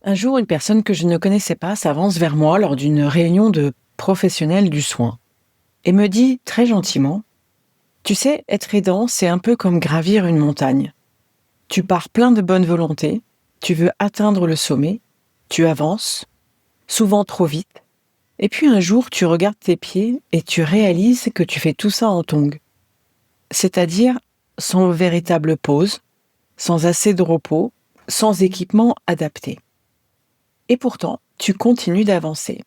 Un jour, une personne que je ne connaissais pas s'avance vers moi lors d'une réunion de professionnels du soin et me dit très gentiment: Tu sais, être aidant, c'est un peu comme gravir une montagne. Tu pars plein de bonne volonté, tu veux atteindre le sommet, tu avances, souvent trop vite, et puis un jour, tu regardes tes pieds et tu réalises que tu fais tout ça en tongs, c'est-à-dire sans véritable pause, sans assez de repos, sans équipement adapté. Et pourtant, tu continues d'avancer.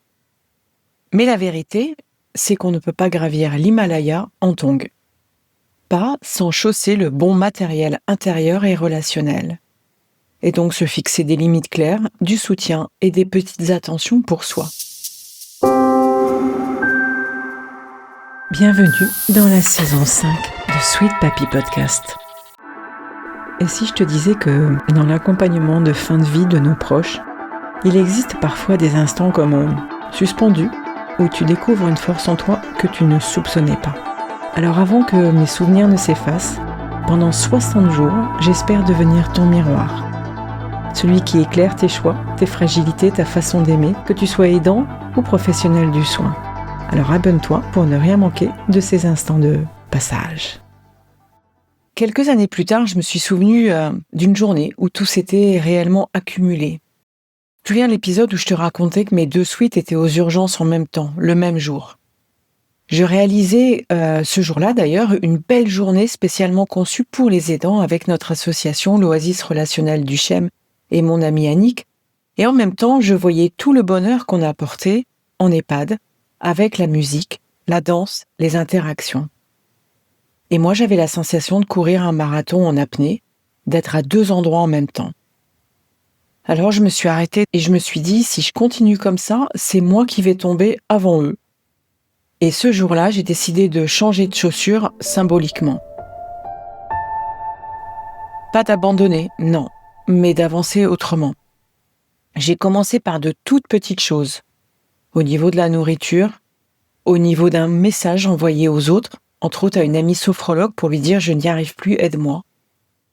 Mais la vérité, c'est qu'on ne peut pas gravir l'Himalaya en tongs. Pas sans chausser le bon matériel intérieur et relationnel. Et donc se fixer des limites claires, du soutien et des petites attentions pour soi. Bienvenue dans la saison 5 de Sweet Papi Podcast. Et si je te disais que dans l'accompagnement de fin de vie de nos proches, il existe parfois des instants comme suspendus, où tu découvres une force en toi que tu ne soupçonnais pas. Alors avant que mes souvenirs ne s'effacent, pendant 60 jours, j'espère devenir ton miroir. Celui qui éclaire tes choix, tes fragilités, ta façon d'aimer, que tu sois aidant ou professionnel du soin. Alors abonne-toi pour ne rien manquer de ces instants de passage. Quelques années plus tard, je me suis souvenu d'une journée où tout s'était réellement accumulé. Tu te souviens l'épisode où je te racontais que mes 2 suites étaient aux urgences en même temps, le même jour. Je réalisais ce jour-là d'ailleurs une belle journée spécialement conçue pour les aidants avec notre association l'Oasis relationnelle du Chem et mon amie Annick. Et en même temps, je voyais tout le bonheur qu'on a apporté en EHPAD avec la musique, la danse, les interactions. Et moi, j'avais la sensation de courir un marathon en apnée, d'être à 2 endroits en même temps. Alors je me suis arrêtée et je me suis dit, si je continue comme ça, c'est moi qui vais tomber avant eux. Et ce jour-là, j'ai décidé de changer de chaussures symboliquement. Pas d'abandonner, non, mais d'avancer autrement. J'ai commencé par de toutes petites choses. Au niveau de la nourriture, au niveau d'un message envoyé aux autres, entre autres à une amie sophrologue pour lui dire « je n'y arrive plus, aide-moi ».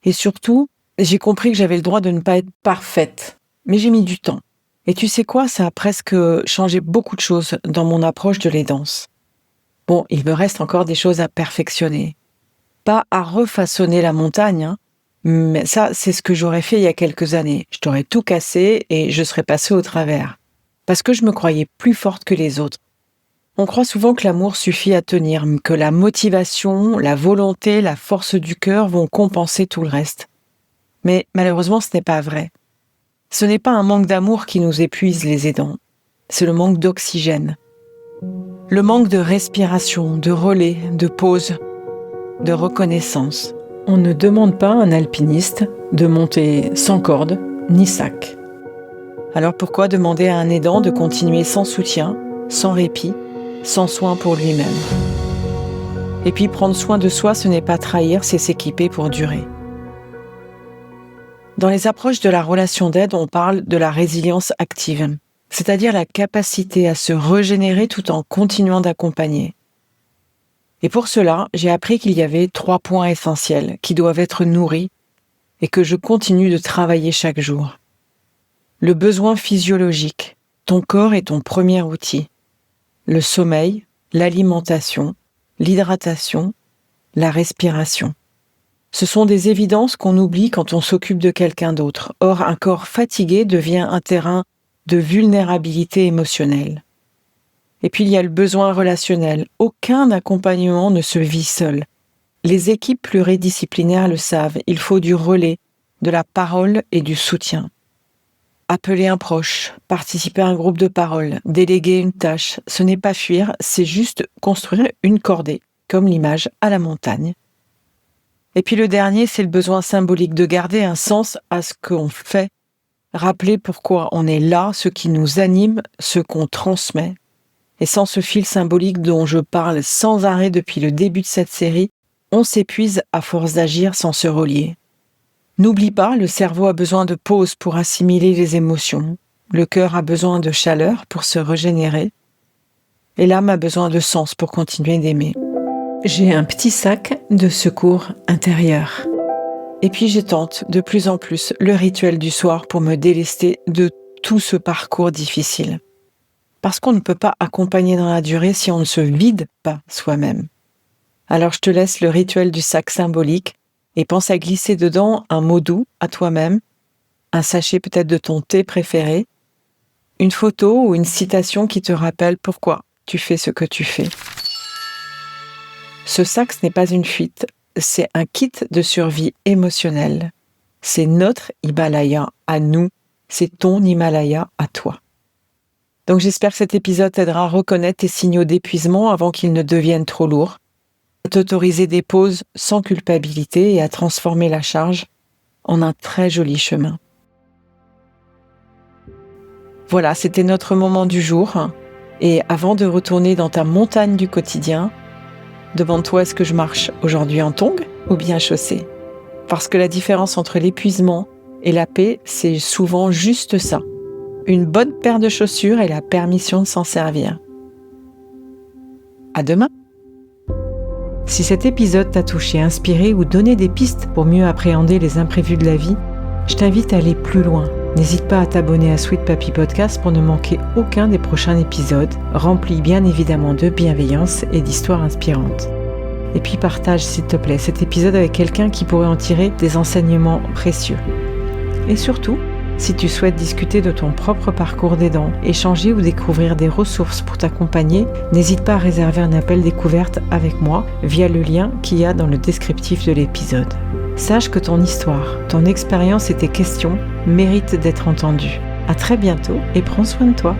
Et surtout, j'ai compris que j'avais le droit de ne pas être parfaite, mais j'ai mis du temps. Et tu sais quoi, ça a presque changé beaucoup de choses dans mon approche de l'aidance. Bon, il me reste encore des choses à perfectionner. Pas à refaçonner la montagne, mais ça, c'est ce que j'aurais fait il y a quelques années. Je t'aurais tout cassé et je serais passée au travers. Parce que je me croyais plus forte que les autres. On croit souvent que l'amour suffit à tenir, que la motivation, la volonté, la force du cœur vont compenser tout le reste. Mais malheureusement, ce n'est pas vrai. Ce n'est pas un manque d'amour qui nous épuise les aidants. C'est le manque d'oxygène. Le manque de respiration, de relais, de pause, de reconnaissance. On ne demande pas à un alpiniste de monter sans corde ni sac. Alors pourquoi demander à un aidant de continuer sans soutien, sans répit, sans soin pour lui-même? Et puis prendre soin de soi, ce n'est pas trahir, c'est s'équiper pour durer. Dans les approches de la relation d'aide, on parle de la résilience active, c'est-à-dire la capacité à se régénérer tout en continuant d'accompagner. Et pour cela, j'ai appris qu'il y avait 3 points essentiels qui doivent être nourris et que je continue de travailler chaque jour. Le besoin physiologique, ton corps est ton premier outil. Le sommeil, l'alimentation, l'hydratation, la respiration. Ce sont des évidences qu'on oublie quand on s'occupe de quelqu'un d'autre. Or, un corps fatigué devient un terrain de vulnérabilité émotionnelle. Et puis, il y a le besoin relationnel. Aucun accompagnement ne se vit seul. Les équipes pluridisciplinaires le savent. Il faut du relais, de la parole et du soutien. Appeler un proche, participer à un groupe de parole, déléguer une tâche, ce n'est pas fuir, c'est juste construire une cordée, comme l'image à la montagne. Et puis le dernier, c'est le besoin symbolique de garder un sens à ce qu'on fait, rappeler pourquoi on est là, ce qui nous anime, ce qu'on transmet. Et sans ce fil symbolique dont je parle sans arrêt depuis le début de cette série, on s'épuise à force d'agir sans se relier. N'oublie pas, le cerveau a besoin de pause pour assimiler les émotions, le cœur a besoin de chaleur pour se régénérer, et l'âme a besoin de sens pour continuer d'aimer. J'ai un petit sac de secours intérieur. Et puis je tente de plus en plus le rituel du soir pour me délester de tout ce parcours difficile. Parce qu'on ne peut pas accompagner dans la durée si on ne se vide pas soi-même. Alors je te laisse le rituel du sac symbolique et pense à glisser dedans un mot doux à toi-même, un sachet peut-être de ton thé préféré, une photo ou une citation qui te rappelle pourquoi tu fais ce que tu fais. Ce sac, ce n'est pas une fuite, c'est un kit de survie émotionnelle. C'est notre Himalaya à nous, c'est ton Himalaya à toi. Donc j'espère que cet épisode t'aidera à reconnaître tes signaux d'épuisement avant qu'ils ne deviennent trop lourds, à t'autoriser des pauses sans culpabilité et à transformer la charge en un très joli chemin. Voilà, c'était notre moment du jour. Et avant de retourner dans ta montagne du quotidien, demande-toi, est-ce que je marche aujourd'hui en tongs ou bien chaussée ? Parce que la différence entre l'épuisement et la paix, c'est souvent juste ça. Une bonne paire de chaussures et la permission de s'en servir. À demain. Si cet épisode t'a touché, inspiré ou donné des pistes pour mieux appréhender les imprévus de la vie, je t'invite à aller plus loin. N'hésite pas à t'abonner à Sweet Papy Podcast pour ne manquer aucun des prochains épisodes, remplis bien évidemment de bienveillance et d'histoires inspirantes. Et puis partage s'il te plaît cet épisode avec quelqu'un qui pourrait en tirer des enseignements précieux. Et surtout, si tu souhaites discuter de ton propre parcours d'aidant, échanger ou découvrir des ressources pour t'accompagner, n'hésite pas à réserver un appel découverte avec moi via le lien qu'il y a dans le descriptif de l'épisode. Sache que ton histoire, ton expérience et tes questions méritent d'être entendues. À très bientôt et prends soin de toi.